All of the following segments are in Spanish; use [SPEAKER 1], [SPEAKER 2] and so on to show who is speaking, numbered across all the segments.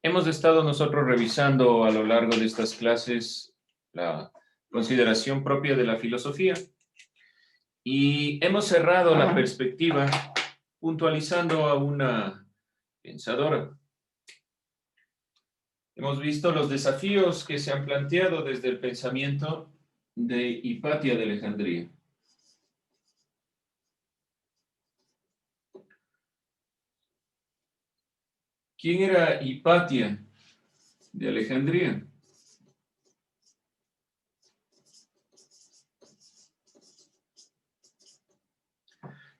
[SPEAKER 1] Hemos estado nosotros revisando a lo largo de estas clases la consideración propia de la filosofía y hemos cerrado la perspectiva puntualizando a una pensadora. Hemos visto los desafíos que se han planteado desde el pensamiento de Hipatia de Alejandría. ¿Quién era Hipatia de Alejandría?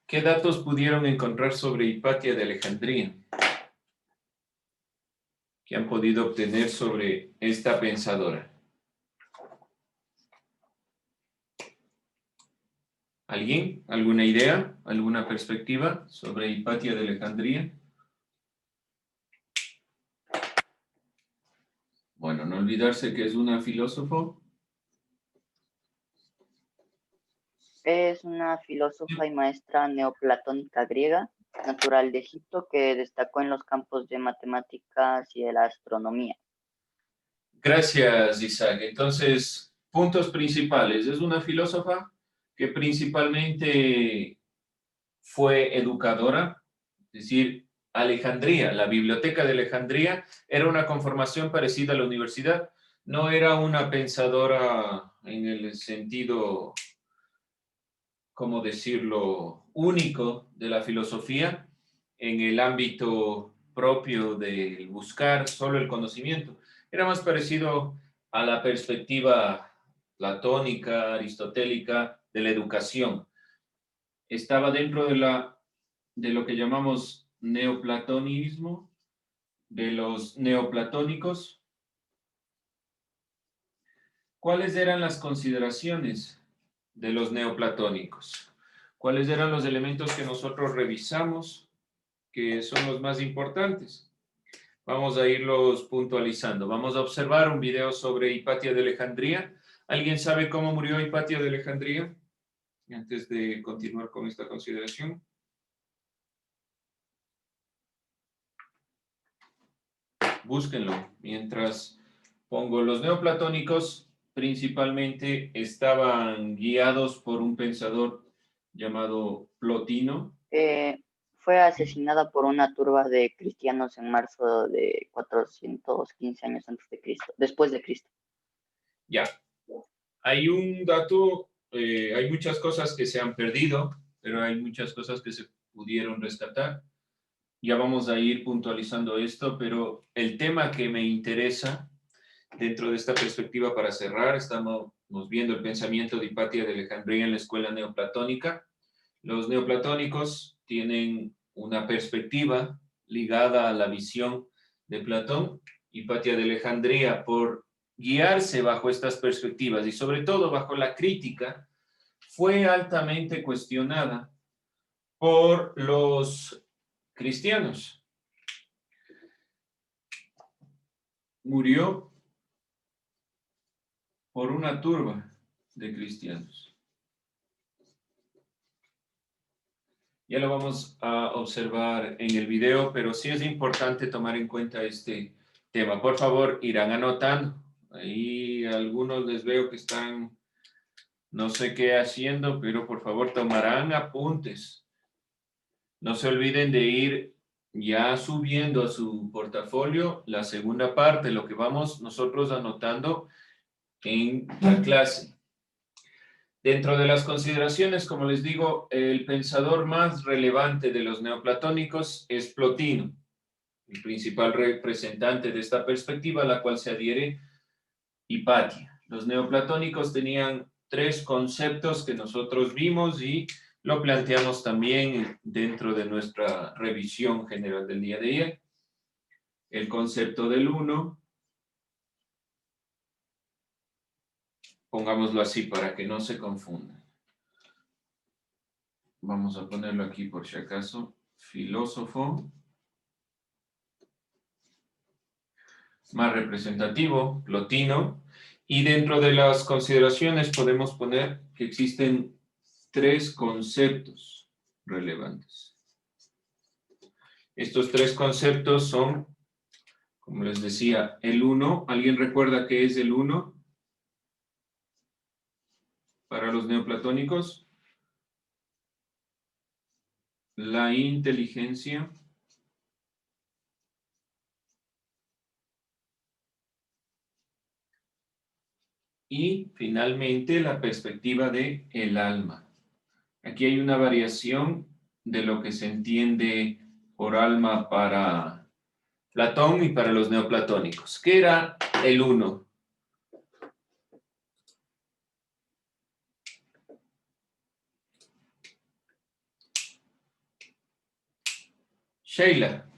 [SPEAKER 1] ¿Qué datos pudieron encontrar sobre Hipatia de Alejandría? ¿Qué han podido obtener sobre esta pensadora? ¿Alguien? ¿Alguna idea? ¿Alguna perspectiva sobre Hipatia de Alejandría? Bueno, no olvidarse que es una filósofo.
[SPEAKER 2] Es una filósofa y maestra neoplatónica griega, natural de Egipto, que destacó en los campos de matemáticas y de la astronomía.
[SPEAKER 1] Gracias, Isaac. Entonces, puntos principales. Es una filósofa que principalmente fue educadora, es decir, Alejandría, la biblioteca de Alejandría, era una conformación parecida a la universidad. No era una pensadora en el sentido, ¿cómo decirlo?, único de la filosofía, en el ámbito propio del buscar solo el conocimiento. Era más parecido a la perspectiva platónica, aristotélica de la educación. Estaba dentro de lo que llamamos neoplatonismo, de los neoplatónicos. ¿Cuáles eran las consideraciones de los neoplatónicos? ¿Cuáles eran los elementos que nosotros revisamos que son los más importantes? Vamos a irlos puntualizando. Vamos a observar un video sobre Hipatia de Alejandría. ¿Alguien sabe cómo murió Hipatia de Alejandría? Antes de continuar con esta consideración. Búsquenlo. Mientras pongo, los neoplatónicos principalmente estaban guiados por un pensador llamado Plotino.
[SPEAKER 2] Fue asesinada por una turba de cristianos en marzo de 415 años antes de Cristo, después de Cristo.
[SPEAKER 1] Ya. Hay un dato, hay muchas cosas que se han perdido, pero hay muchas cosas que se pudieron rescatar. Ya vamos a ir puntualizando esto, pero el tema que me interesa dentro de esta perspectiva para cerrar, estamos viendo el pensamiento de Hipatia de Alejandría en la escuela neoplatónica. Los neoplatónicos tienen una perspectiva ligada a la visión de Platón. Hipatia de Alejandría, por guiarse bajo estas perspectivas y sobre todo bajo la crítica, fue altamente cuestionada por los cristianos. Murió por una turba de cristianos. Ya lo vamos a observar en el video, pero sí es importante tomar en cuenta este tema. Por favor, irán anotando. Ahí algunos les veo que están, no sé qué haciendo, pero por favor tomarán apuntes. No se olviden de ir ya subiendo a su portafolio la segunda parte, lo que vamos nosotros anotando en la clase. Dentro de las consideraciones, como les digo, el pensador más relevante de los neoplatónicos es Plotino, el principal representante de esta perspectiva a la cual se adhiere Hipatia. Los neoplatónicos tenían tres conceptos que nosotros vimos y lo planteamos también dentro de nuestra revisión general del día de ayer. El concepto del uno, pongámoslo así para que no se confundan. Vamos a ponerlo aquí por si acaso. Filósofo. Más representativo, Plotino. Y dentro de las consideraciones podemos poner que existen tres conceptos relevantes. Estos tres conceptos son Como les decía, el 1, ¿alguien recuerda qué es el 1 para los neoplatónicos? La inteligencia. Y finalmente la perspectiva de el alma. Aquí hay una variación de lo que se entiende por alma para Platón y para los neoplatónicos. ¿Qué era el 1? Sheila,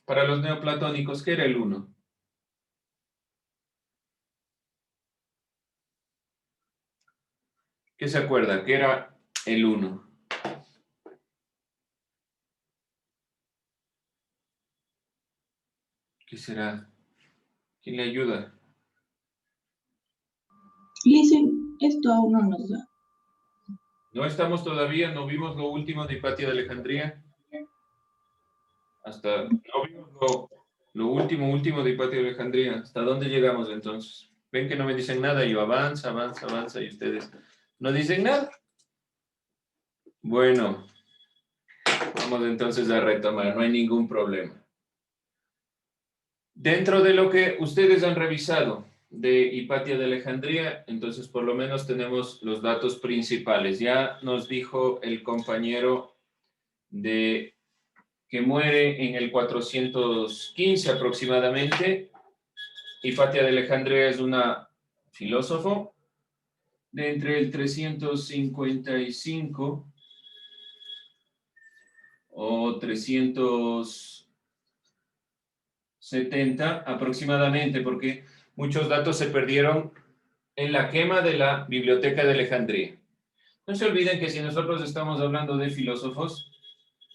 [SPEAKER 1] para los neoplatónicos, ¿qué era el 1? ¿Qué se acuerda? ¿Qué era el 1? ¿Qué será? ¿Quién le ayuda?
[SPEAKER 3] Listen, esto aún no nos da.
[SPEAKER 1] No estamos todavía, no vimos lo último de Hipatia de Alejandría. No vimos lo último de Hipatia de Alejandría. ¿Hasta dónde llegamos entonces? Ven que no me dicen nada, yo avanza y ustedes no dicen nada. Bueno, vamos entonces a retomar, no hay ningún problema. Dentro de lo que ustedes han revisado de Hipatia de Alejandría, entonces por lo menos tenemos los datos principales. Ya nos dijo el compañero que muere en el 415 aproximadamente. Hipatia de Alejandría es una filósofo de entre el 355 o 370 aproximadamente, porque muchos datos se perdieron en la quema de la Biblioteca de Alejandría. No se olviden que si nosotros estamos hablando de filósofos,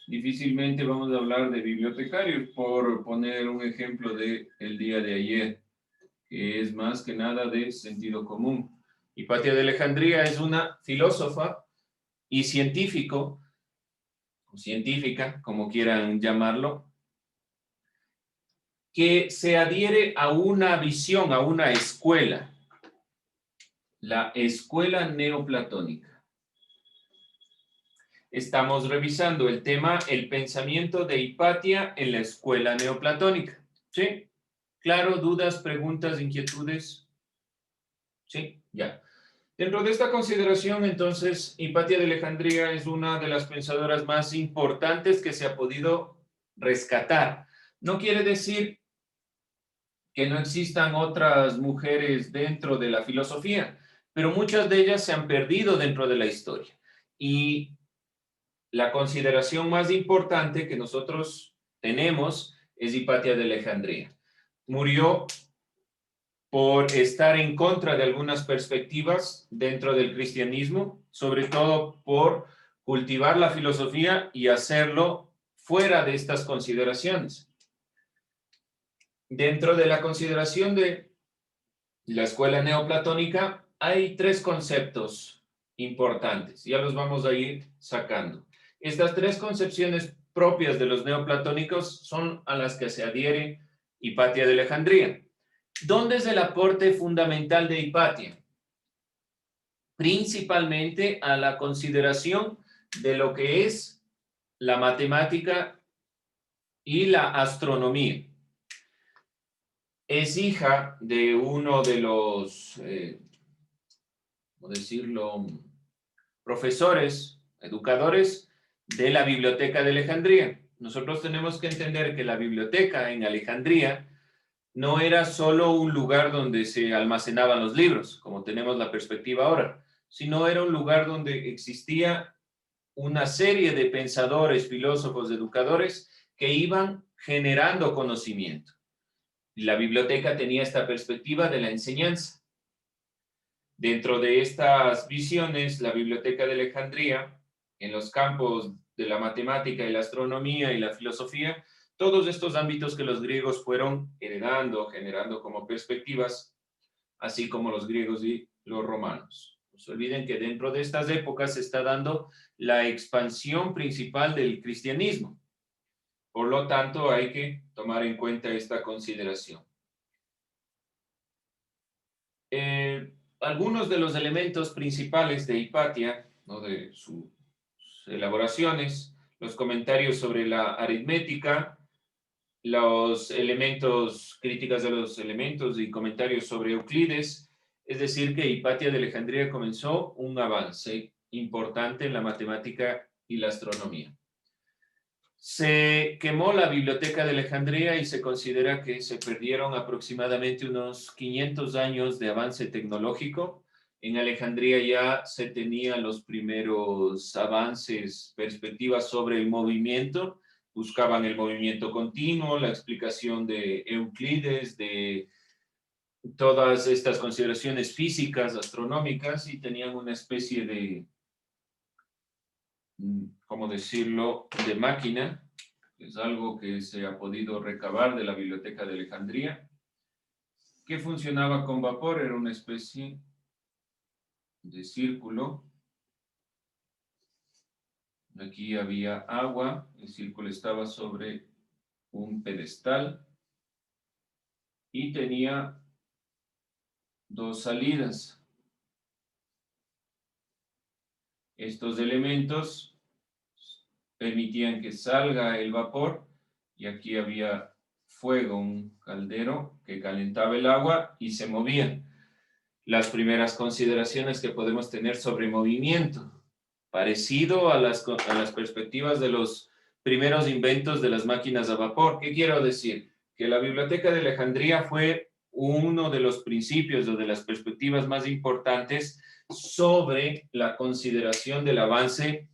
[SPEAKER 1] difícilmente vamos a hablar de bibliotecarios, por poner un ejemplo del día de ayer, que es más que nada de sentido común. Hipatia de Alejandría es una filósofa y científico, o científica, como quieran llamarlo, que se adhiere a una visión, a una escuela, la escuela neoplatónica. Estamos revisando el tema, el pensamiento de Hipatia en la escuela neoplatónica. ¿Sí? ¿Claro? ¿Dudas, preguntas, inquietudes? Sí, ya. Dentro de esta consideración, entonces, Hipatia de Alejandría es una de las pensadoras más importantes que se ha podido rescatar. No quiere decir que no existan otras mujeres dentro de la filosofía, pero muchas de ellas se han perdido dentro de la historia. Y la consideración más importante que nosotros tenemos es Hipatia de Alejandría. Murió por estar en contra de algunas perspectivas dentro del cristianismo, sobre todo por cultivar la filosofía y hacerlo fuera de estas consideraciones. Dentro de la consideración de la escuela neoplatónica hay tres conceptos importantes, ya los vamos a ir sacando. Estas tres concepciones propias de los neoplatónicos son a las que se adhiere Hipatia de Alejandría. ¿Dónde es el aporte fundamental de Hipatia? Principalmente a la consideración de lo que es la matemática y la astronomía. Es hija de uno de los, ¿cómo decirlo?, profesores, educadores de la Biblioteca de Alejandría. Nosotros tenemos que entender que la biblioteca en Alejandría no era solo un lugar donde se almacenaban los libros, como tenemos la perspectiva ahora, sino era un lugar donde existía una serie de pensadores, filósofos, educadores que iban generando conocimiento. Y la biblioteca tenía esta perspectiva de la enseñanza. Dentro de estas visiones, la Biblioteca de Alejandría, en los campos de la matemática y la astronomía y la filosofía, todos estos ámbitos que los griegos fueron heredando, generando como perspectivas, así como los griegos y los romanos. No se olviden que dentro de estas épocas se está dando la expansión principal del cristianismo. Por lo tanto, hay que tomar en cuenta esta consideración. Algunos de los elementos principales de Hipatia, ¿no?, de sus elaboraciones, los comentarios sobre la aritmética, los elementos, críticas de los elementos y comentarios sobre Euclides, es decir, que Hipatia de Alejandría comenzó un avance importante en la matemática y la astronomía. Se quemó la biblioteca de Alejandría y se considera que se perdieron aproximadamente unos 500 años de avance tecnológico. En Alejandría ya se tenían los primeros avances, perspectivas sobre el movimiento, buscaban el movimiento continuo, la explicación de Euclides, de todas estas consideraciones físicas, astronómicas, y tenían una especie de, ¿cómo decirlo?, de máquina. Es algo que se ha podido recabar de la biblioteca de Alejandría, que funcionaba con vapor, era una especie de círculo. Aquí había agua, el círculo estaba sobre un pedestal y tenía dos salidas. Estos elementos permitían que salga el vapor y aquí había fuego, un caldero que calentaba el agua y se movía. Las primeras consideraciones que podemos tener sobre movimiento, parecido a las perspectivas de los primeros inventos de las máquinas a vapor. ¿Qué quiero decir? Que la Biblioteca de Alejandría fue uno de los principios o de las perspectivas más importantes sobre la consideración del avance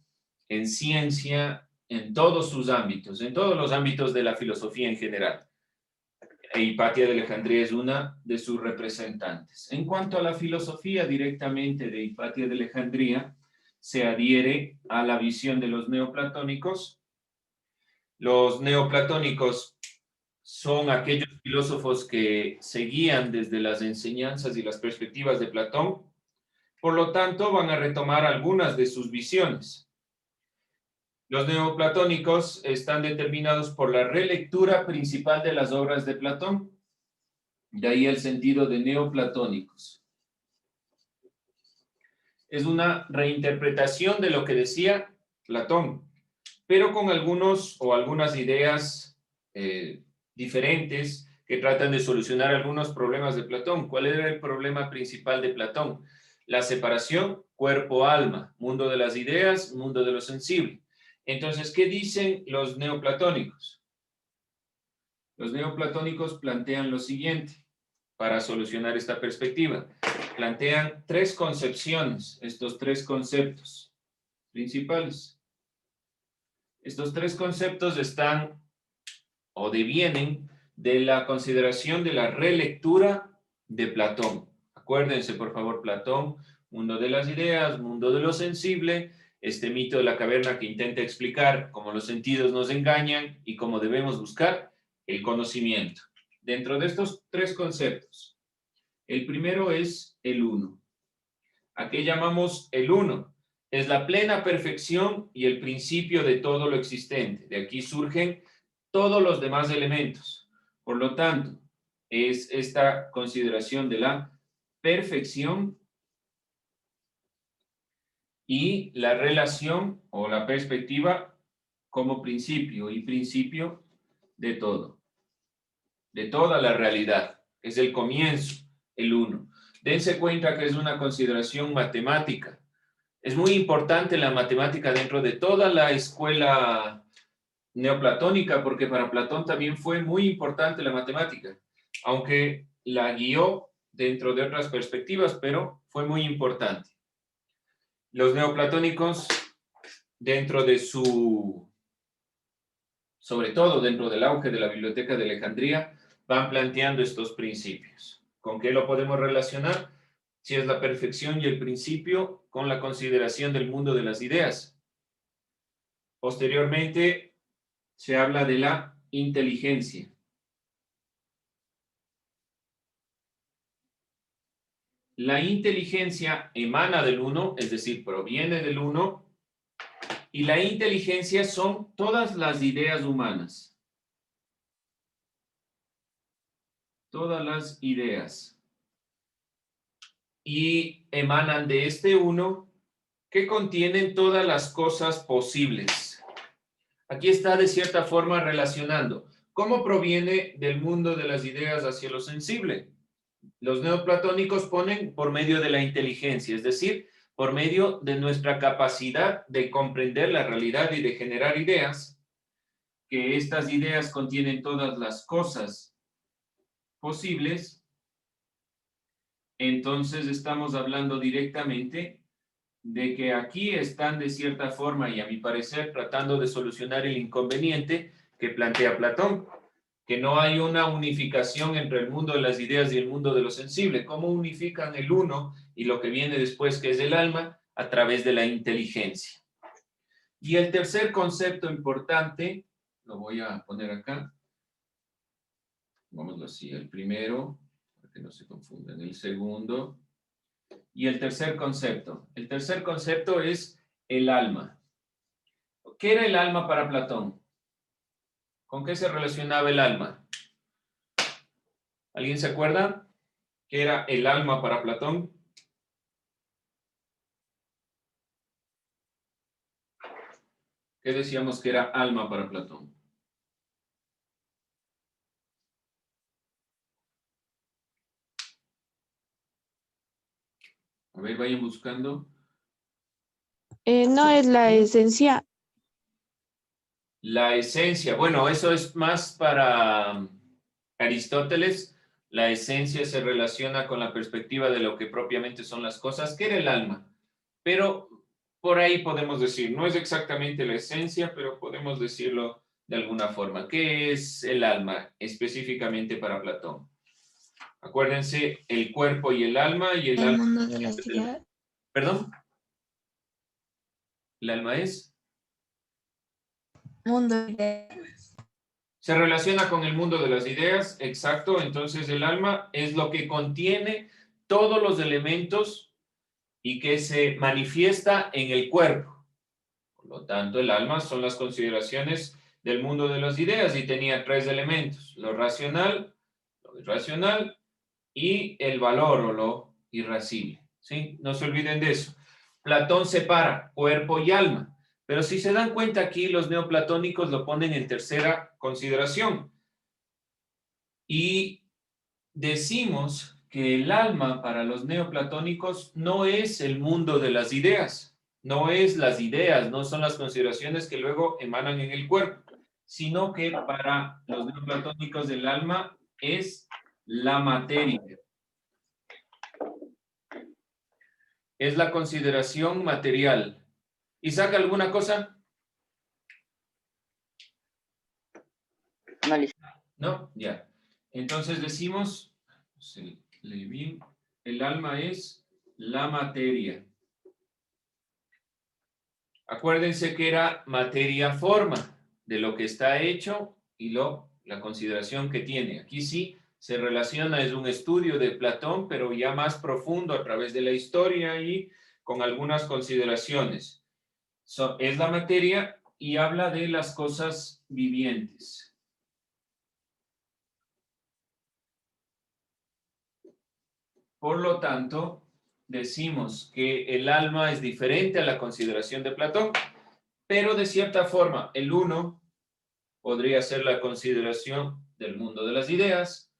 [SPEAKER 1] en ciencia en todos sus ámbitos, en todos los ámbitos de la filosofía en general. E Hipatia de Alejandría es una de sus representantes. En cuanto a la filosofía directamente de Hipatia de Alejandría, se adhiere a la visión de los neoplatónicos. Los neoplatónicos son aquellos filósofos que seguían desde las enseñanzas y las perspectivas de Platón. Por lo tanto, van a retomar algunas de sus visiones. Los neoplatónicos están determinados por la relectura principal de las obras de Platón. De ahí el sentido de neoplatónicos. Es una reinterpretación de lo que decía Platón, pero con algunos o algunas ideas diferentes que tratan de solucionar algunos problemas de Platón. ¿Cuál era el problema principal de Platón? La separación cuerpo-alma, mundo de las ideas, mundo de lo sensible. Entonces, ¿qué dicen los neoplatónicos? Los neoplatónicos plantean lo siguiente para solucionar esta perspectiva. Plantean tres concepciones, estos tres conceptos principales. Estos tres conceptos están o devienen de la consideración de la relectura de Platón. Acuérdense, por favor, Platón, mundo de las ideas, mundo de lo sensible, este mito de la caverna que intenta explicar cómo los sentidos nos engañan y cómo debemos buscar el conocimiento. Dentro de estos tres conceptos, el primero es el uno. ¿A qué llamamos el uno? Es la plena perfección y el principio de todo lo existente. De aquí surgen todos los demás elementos. Por lo tanto, es esta consideración de la perfección y la relación o la perspectiva como principio y principio de todo, de toda la realidad. Es el comienzo, el uno. Dense cuenta que es una consideración matemática. Es muy importante la matemática dentro de toda la escuela neoplatónica, porque para Platón también fue muy importante la matemática, aunque la guió dentro de otras perspectivas, pero fue muy importante. Los neoplatónicos, dentro de sobre todo dentro del auge de la Biblioteca de Alejandría, van planteando estos principios. ¿Con qué lo podemos relacionar? Si es la perfección y el principio, con la consideración del mundo de las ideas. Posteriormente, se habla de la inteligencia. La inteligencia emana del uno, es decir, proviene del uno, Y la inteligencia son todas las ideas humanas. Todas las ideas. Y emanan de este uno que contienen todas las cosas posibles. Aquí está de cierta forma relacionando. ¿Cómo proviene del mundo de las ideas hacia lo sensible? Los neoplatónicos ponen por medio de la inteligencia, es decir, por medio de nuestra capacidad de comprender la realidad y de generar ideas, que estas ideas contienen todas las cosas posibles. Entonces estamos hablando directamente de que aquí están de cierta forma, y a mi parecer, tratando de solucionar el inconveniente que plantea Platón, que no hay una unificación entre el mundo de las ideas y el mundo de lo sensible. ¿Cómo unifican el uno y lo que viene después, que es el alma, a través de la inteligencia? Y el tercer concepto importante, lo voy a poner acá, vámonos así, el primero, para que no se confundan, el segundo, y el tercer concepto. El tercer concepto es el alma. ¿Qué era el alma para Platón? ¿Con qué se relacionaba el alma? ¿Alguien se acuerda? ¿Qué era el alma para Platón? ¿Qué decíamos que era alma para Platón? A ver, vayan buscando.
[SPEAKER 4] No es la esencia.
[SPEAKER 1] La esencia, bueno, eso es más para Aristóteles. La esencia se relaciona con la perspectiva de lo que propiamente son las cosas, que era el alma. Pero por ahí podemos decir, no es exactamente la esencia, pero podemos decirlo de alguna forma. ¿Qué es el alma específicamente para Platón? Acuérdense, el cuerpo y el alma, y el alma.
[SPEAKER 4] Mundo de las ideas.
[SPEAKER 1] ¿Perdón? ¿El alma es?
[SPEAKER 4] Mundo de ideas.
[SPEAKER 1] Se relaciona con el mundo de las ideas, exacto. Entonces el alma es lo que contiene todos los elementos y que se manifiesta en el cuerpo. Por lo tanto, el alma son las consideraciones del mundo de las ideas y tenía tres elementos: lo racional, lo irracional y el valor o lo irascible. ¿Sí? No se olviden de eso. Platón separa cuerpo y alma. Pero si se dan cuenta aquí, los neoplatónicos lo ponen en tercera consideración. Y decimos que el alma para los neoplatónicos no es el mundo de las ideas, no es las ideas, no son las consideraciones que luego emanan en el cuerpo, sino que para los neoplatónicos el alma es la materia. Es la consideración material. ¿Isaac, alguna cosa?
[SPEAKER 2] No, listo.
[SPEAKER 1] No, ya. Entonces decimos, el alma es la materia. Acuérdense que era materia-forma, de lo que está hecho y la consideración que tiene. Aquí sí se relaciona, es un estudio de Platón, pero ya más profundo a través de la historia y con algunas consideraciones. Es la materia y habla de las cosas vivientes. Por lo tanto, decimos que el alma es diferente a la consideración de Platón, pero de cierta forma el uno podría ser la consideración del mundo de las ideas,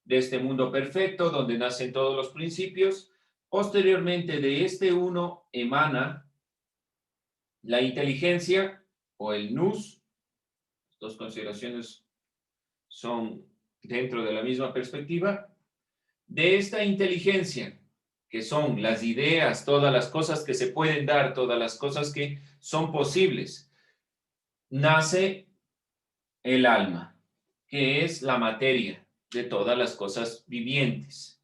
[SPEAKER 1] de este mundo perfecto donde nacen todos los principios. Posteriormente de este uno emana la inteligencia o el nous. Dos consideraciones son dentro de la misma perspectiva. De esta inteligencia, que son las ideas, todas las cosas que se pueden dar, todas las cosas que son posibles, nace el alma, que es la materia de todas las cosas vivientes.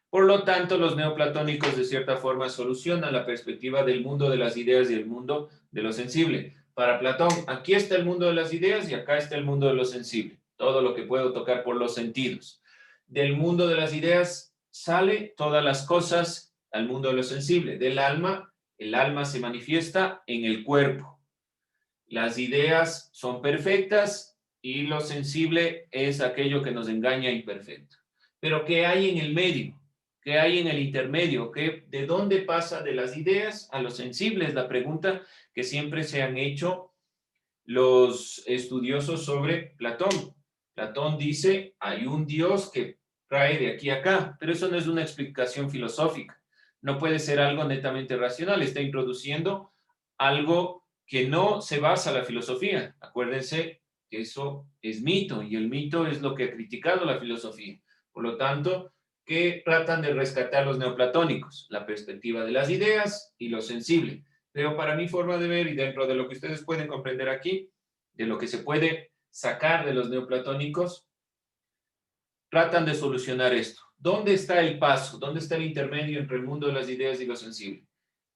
[SPEAKER 1] Por lo tanto, los neoplatónicos de cierta forma solucionan la perspectiva del mundo de las ideas y el mundo de lo sensible. Para Platón, aquí está el mundo de las ideas y acá está el mundo de lo sensible, todo lo que puedo tocar por los sentidos. Del mundo de las ideas sale todas las cosas al mundo de lo sensible. Del alma, el alma se manifiesta en el cuerpo. Las ideas son perfectas y lo sensible es aquello que nos engaña imperfecto. Pero ¿qué hay en el medio? ¿Qué hay en el intermedio? ¿De dónde pasa de las ideas a lo sensible? Es la pregunta que siempre se han hecho los estudiosos sobre Platón. Platón dice, hay un Dios que trae de aquí a acá, pero eso no es una explicación filosófica. No puede ser algo netamente racional. Está introduciendo algo que no se basa en la filosofía. Acuérdense que eso es mito y el mito es lo que ha criticado la filosofía. Por lo tanto, que tratan de rescatar los neoplatónicos, la perspectiva de las ideas y lo sensible. Pero para mi forma de ver y dentro de lo que ustedes pueden comprender aquí, de lo que se puede sacar de los neoplatónicos, tratan de solucionar esto. ¿Dónde está el paso? ¿Dónde está el intermedio entre el mundo de las ideas y lo sensible?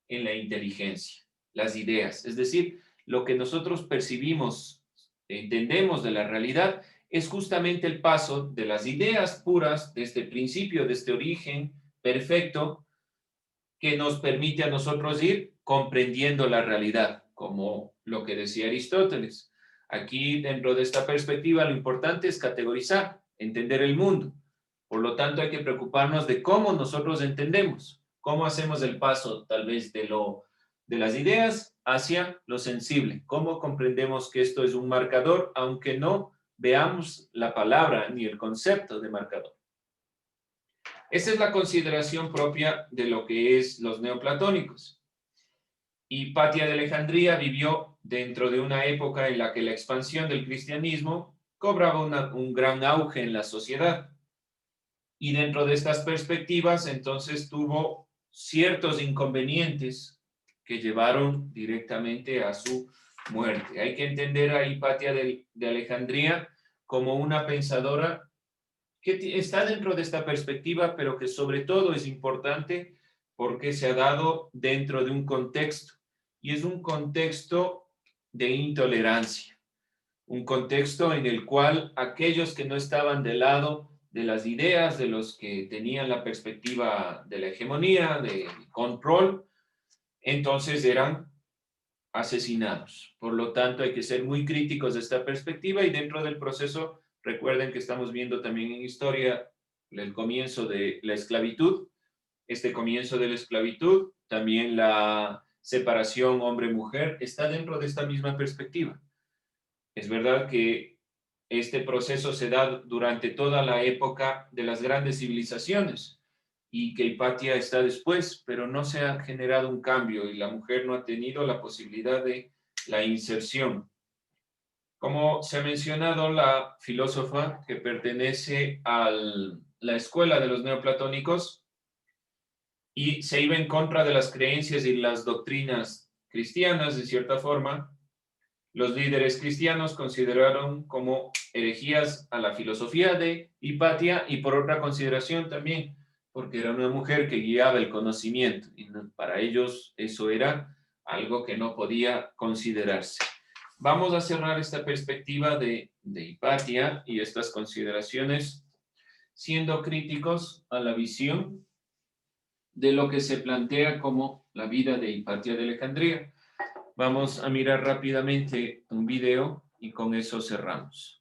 [SPEAKER 1] En la inteligencia, las ideas. Es decir, lo que nosotros percibimos, entendemos de la realidad, es justamente el paso de las ideas puras, de este principio, de este origen perfecto, que nos permite a nosotros ir comprendiendo la realidad, como lo que decía Aristóteles. Aquí, dentro de esta perspectiva, lo importante es categorizar, entender el mundo. Por lo tanto, hay que preocuparnos de cómo nosotros entendemos, cómo hacemos el paso, tal vez, de las ideas hacia lo sensible, cómo comprendemos que esto es un marcador, aunque no veamos la palabra ni el concepto de marcador. Esa es la consideración propia de lo que es los neoplatónicos. Hipatia de Alejandría vivió dentro de una época en la que la expansión del cristianismo cobraba un gran auge en la sociedad. Y dentro de estas perspectivas, entonces tuvo ciertos inconvenientes que llevaron directamente a su muerte. Hay que entender a Hipatia de Alejandría como una pensadora que está dentro de esta perspectiva, pero que sobre todo es importante porque se ha dado dentro de un contexto, y es un contexto de intolerancia, un contexto en el cual aquellos que no estaban del lado de las ideas de los que tenían la perspectiva de la hegemonía, de control, entonces eran asesinados. Por lo tanto, hay que ser muy críticos de esta perspectiva y dentro del proceso, recuerden que estamos viendo también en historia el comienzo de la esclavitud, este comienzo de la esclavitud, también la separación hombre-mujer, está dentro de esta misma perspectiva. Es verdad que este proceso se da durante toda la época de las grandes civilizaciones y que Hipatia está después, pero no se ha generado un cambio y la mujer no ha tenido la posibilidad de la inserción. Como se ha mencionado, la filósofa que pertenece a la escuela de los neoplatónicos y se iba en contra de las creencias y las doctrinas cristianas, de cierta forma, los líderes cristianos consideraron como herejías a la filosofía de Hipatia y por otra consideración también, porque era una mujer que guiaba el conocimiento y para ellos eso era algo que no podía considerarse. Vamos a cerrar esta perspectiva de Hipatia y estas consideraciones siendo críticos a la visión de lo que se plantea como la vida de Hipatia de Alejandría. Vamos a mirar rápidamente un video y con eso cerramos.